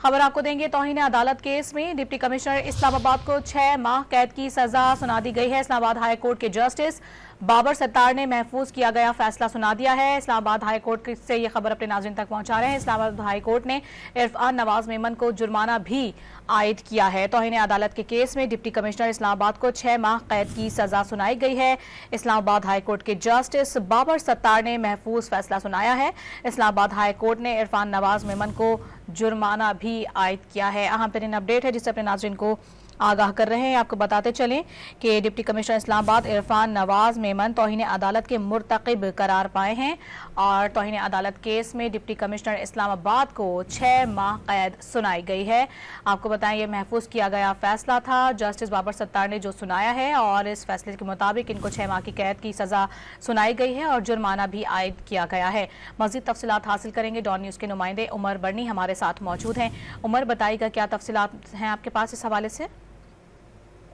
खबर आपको देंगे। तौहीन अदालत केस में डिप्टी कमिश्नर इस्लामाबाद को 6 माह कैद की सजा सुना दी गई है। इस्लामाबाद हाई कोर्ट के जस्टिस बाबर सत्तार ने महफूज किया गया फैसला सुना दिया है। इस्लामाबाद हाई कोर्ट से ये खबर अपने नाज़रीन तक पहुंचा रहे हैं। इस्लामाबाद हाई कोर्ट ने इरफान नवाज मेमन को जुर्माना भी आयद किया है। तौहीन अदालत के केस में डिप्टी कमिश्नर इस्लामाबाद को 6 माह कैद की सजा सुनाई गई है। इस्लामाबाद हाई कोर्ट के जस्टिस बाबर सत्तार ने महफूज फैसला सुनाया है। इस्लामाबाद हाई कोर्ट ने इरफान नवाज मेमन को जुर्माना भी आयद किया है। अहम तरीन अपडेट है जिससे अपने नाज़रीन को आगाह कर रहे हैं। आपको बताते चलें कि डिप्टी कमिश्नर इस्लामाबाद इरफान नवाज मेमन तौहीन अदालत के मुर्तकिब करार पाए हैं और तौहीन अदालत केस में डिप्टी कमिश्नर इस्लामाबाद को 6 माह कैद सुनाई गई है। आपको बताएं ये महफूज किया गया फैसला था जस्टिस बाबर सत्तार ने जो सुनाया है और इस फैसले के मुताबिक इनको 6 माह की कैद की सजा सुनाई गई है और जुर्माना भी आयद किया गया है। मज़ीद तफसीलात हासिल करेंगे। डॉन न्यूज़ के नुमाइंदे उमर बर्नी हमारे साथ मौजूद हैं। उमर, बताइएगा क्या तफसीलात हैं आपके पास इस हवाले से?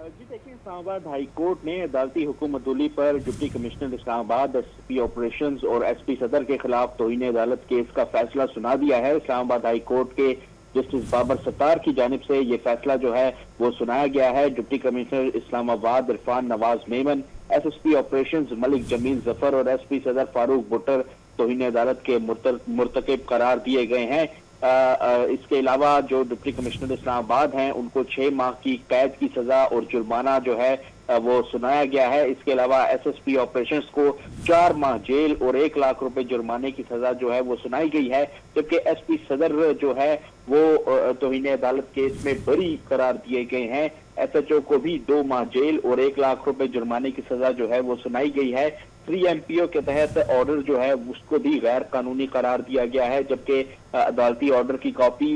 जी देखिए, इस्लामाबाद हाई कोर्ट ने अदालती हुकूमतुली पर deputy commissioner Islamabad, SP operations और एसपी सदर के खिलाफ तौहीन अदालत केस का फैसला सुना दिया है। इस्लामाबाद हाई कोर्ट के जस्टिस बाबर सत्तार की जानिब से ये फैसला जो है वो सुनाया गया है। Deputy commissioner Islamabad Irfan Nawaz Memon, SSP operations Malik Jamil Zafar और एसपी सदर फारूक बुटर तौहीन अदालत के मुर्तकिब करार दिए गए हैं। इसके अलावा जो डिप्टी कमिश्नर इस्लामाबाद हैं उनको 6 माह की कैद की सजा और जुर्माना जो है वो सुनाया गया है। इसके अलावा एसएसपी ऑपरेशंस को 4 माह जेल और 1 लाख रुपए जुर्माने की सजा जो है वो सुनाई गई है, जबकि एसपी सदर जो है वो तौहीन अदालत केस में बरी करार दिए गए हैं। एसएचओ को भी 2 माह जेल और 1 लाख रुपए जुर्माने की सजा जो है वो सुनाई गई है। 3MPO के तहत ऑर्डर जो है उसको भी गैर कानूनी करार दिया गया है, जबकि अदालती ऑर्डर की कॉपी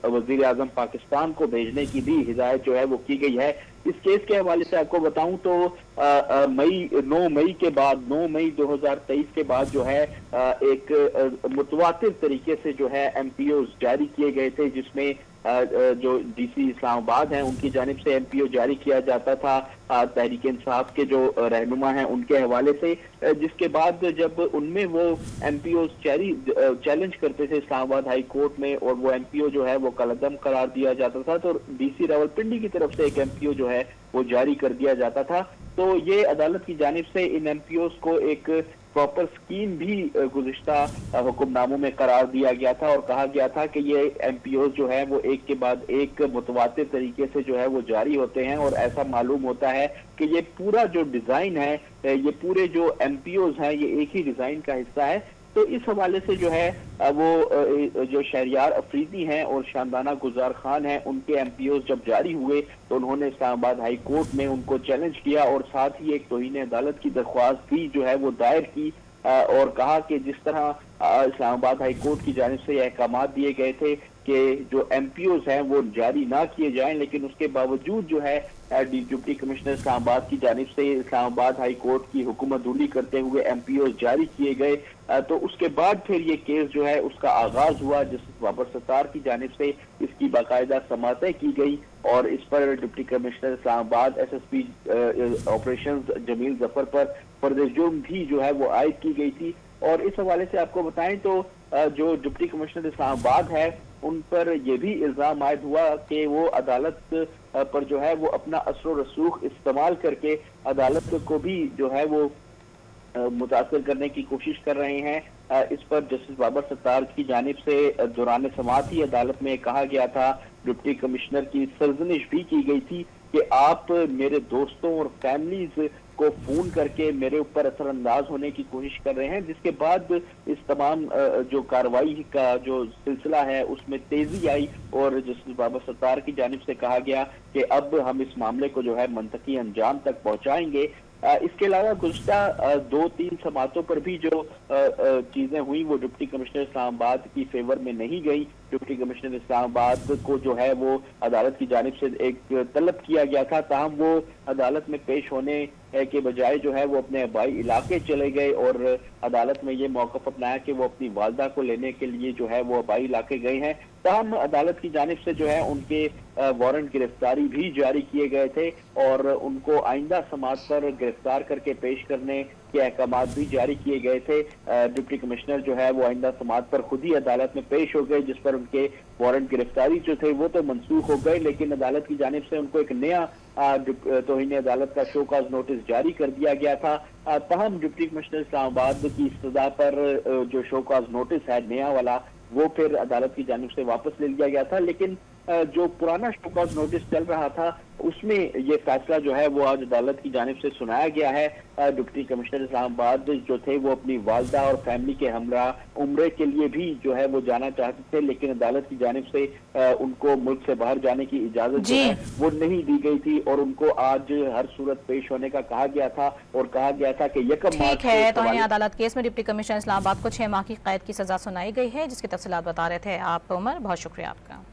वजीर आजम पाकिस्तान को भेजने की भी हिदायत जो है वो की गई है। इस केस के हवाले से आपको बताऊं तो 9 मई 2023 के बाद जो है एक मुतवातिर तरीके से जो है MPOs जारी किए गए थे, जिसमें जो DC इस्लामाबाद हैं उनकी जानिब से MPO जारी किया जाता था तहरीक इंसाफ के जो रहनुमा हैं उनके हवाले से, जिसके बाद जब उनमें वो MPOs चैलेंज करते थे इस्लामाबाद हाई कोर्ट में और वो MPO जो है वो कलअदम करार दिया जाता था, तो DC रावलपिंडी की तरफ से एक MPO जो है वो जारी कर दिया जाता था। तो ये अदालत की जानिब से इन MPOs को एक प्रॉपर स्कीम भी गुज़िश्ता हुक्मनामों में करार दिया गया था और कहा गया था कि ये MPOs जो है वो एक के बाद एक मुतवातिर तरीके से जो है वो जारी होते हैं और ऐसा मालूम होता है कि ये पूरा जो डिजाइन है, ये पूरे जो MPOs हैं ये एक ही डिजाइन का हिस्सा है। तो इस हवाले से जो है वो जो शहरियार अफरीदी हैं और शानदाना गुजार खान हैं उनके MPOs जब जारी हुए तो उन्होंने इस्लामाबाद हाई कोर्ट में उनको चैलेंज किया और साथ ही एक तौहीन अदालत की दरख्वास्त भी जो है वो दायर की और कहा कि जिस तरह इस्लामाबाद हाई कोर्ट की जानिब से अहकाम दिए गए थे कि जो MPOs हैं वो जारी ना किए जाएं, लेकिन उसके बावजूद जो है डिप्टी कमिश्नर इस्लामाबाद की जानिब से इस्लामाबाद हाई कोर्ट की हुकूमतुली करते हुए MPOs जारी किए गए। तो उसके बाद फिर ये केस जो है उसका आगाज हुआ, जस्टिस बाबर सत्तार की जानिब से इसकी बाकायदा समाअतें की गई और इस पर deputy commissioner Islamabad SSP operations Jamil Zafar पर फर्द जुर्म भी जो है वो आयद की गई थी। और इस हवाले से आपको बताएं तो जो डिप्टी कमिश्नर इस्लामाबाद है उन पर यह भी इल्जाम आयद हुआ कि वो अदालत पर जो है वो अपना असर रसूख इस्तेमाल करके अदालत को भी जो है वो मुतासर करने की कोशिश कर रहे हैं। इस पर जस्टिस बाबर सत्तार की जानिब से दौरान समाअत ही अदालत में कहा गया था, डिप्टी कमिश्नर की सरजनिश भी की गई थी कि आप मेरे दोस्तों और फैमिलीज को फोन करके मेरे ऊपर असरअंदाज होने की कोशिश कर रहे हैं, जिसके बाद इस तमाम जो कार्रवाई का जो सिलसिला है उसमें तेजी आई और जस्टिस बाबर सत्तार की जानिब से कहा गया कि अब हम इस मामले को जो है मंतकी अंजाम तक पहुंचाएंगे। इसके अलावा गुज़िश्ता 2-3 समातों पर भी जो चीजें हुई वो डिप्टी कमिश्नर इस्लामाबाद की फेवर में नहीं गई। डिप्टी कमिश्नर इस्लामाबाद को जो है वो अदालत की जानिब से एक तलब किया गया था, ताहम वो अदालत में पेश होने के बजाय जो है वो अपने आबाई इलाके चले गए और अदालत में ये मौक़िफ़ अपनाया कि वो अपनी वालदा को लेने के लिए जो है वो आबाई इलाके गए हैं। तहम अदालत की जानिब से जो है उनके वारंट गिरफ्तारी भी जारी किए गए थे और उनको आइंदा समाअत पर गिरफ्तार करके पेश करने के अहकाम भी जारी किए गए थे। डिप्टी कमिश्नर जो है वो आइंदा समाअत पर खुद ही अदालत में पेश हो गए, जिस पर उनके वारंट गिरफ्तारी जो थे वो तो मनसूख हो गए, लेकिन अदालत की जानिब से उनको एक नया तौहीन अदालत का शो काज नोटिस जारी कर दिया गया था। तहम डिप्टी कमिश्नर इस्लामाबाद की इस्तदा पर जो शो काज नोटिस है नया वाला वो फिर अदालत की जानिब से वापस ले लिया गया था, लेकिन जो पुराना शो काज नोटिस चल रहा था उसमें ये फैसला जो है वो आज अदालत की जानिब से सुनाया गया है। डिप्टी कमिश्नर इस्लामाबाद जो थे वो अपनी वालदा और फैमिली के हमरा उम्रे के लिए भी जो है वो जाना चाहते थे, लेकिन अदालत की जानिब से उनको मुल्क से बाहर जाने की इजाजत जो है वो नहीं दी गई थी और उनको आज हर सूरत पेश होने का कहा गया था और कहा गया था कि यकम मार्च है। तो अदालत केस में डिप्टी कमिश्नर इस्लामाबाद को 6 माह की कैद की सजा सुनाई गई है, जिसकी तफसीलात बता रहे थे आप उमर। बहुत शुक्रिया आपका।